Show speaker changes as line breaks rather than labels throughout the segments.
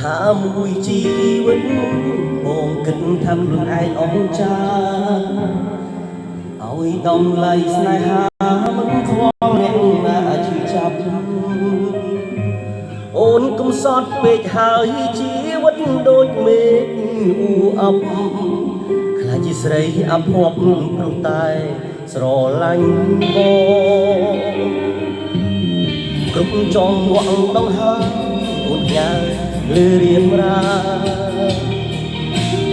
ហាមួយជីវិតបងគិតថាខ្លួនឯងអង្ចាឲ្យដំឡៃស្នេហាមិនខ្វល់អ្នកណាជឿចាប់អូនកំសត់ពេកហើយជីវិតដូចមេឃអ៊ូអប់ខ្លាចជាស្រីអភ័ព្វព្រោះតែស្រឡាញ់បងគ្រប់ចង់វងដងហើអូនញ៉ាលឺរៀបរា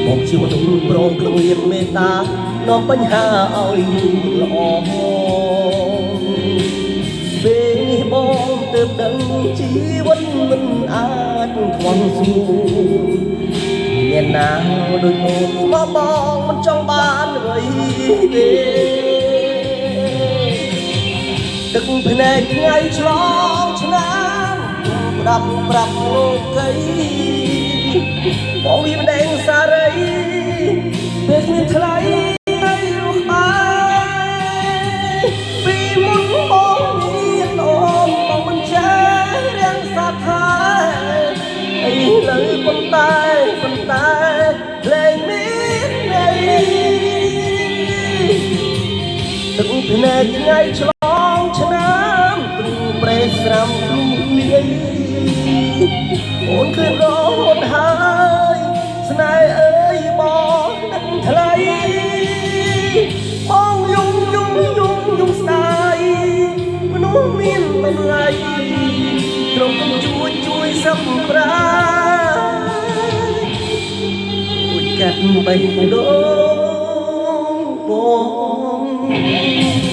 បងជាមនុស្សប្រងគ្មានមេត្តានាំបញ្ហាឲ្យល្អពេលនេះបងទើបដឹងជីវិតមិនអាចខ្វល់ស្រួលមានណាដូចអូនមកបងមិនចង់បានអ្វីទេទឹកភ្នែកថ្ងៃឆ្លងឆ្នាំប្រាប់លោកីបងមានដេញសារីពេលមានថ្លៃឲ្យរស់បាយពីមុនបងមានអូនបងមិនចេះរៀងសាថាអីលើប៉ុន្តែលែងមានន័យទឹកភ្នែកថ្ងៃឆ្លងឆ្នាំព្រឺប្រេះស្រាំទូលាយអូនឃើញរហូតហើយស្នេហ៍អើយបងដឹងថ្លៃបងយំស្ដាយមនុស្សមានតម្លៃក្រុមជួយសឹកប្រាជួយកាត់បេះដូងបង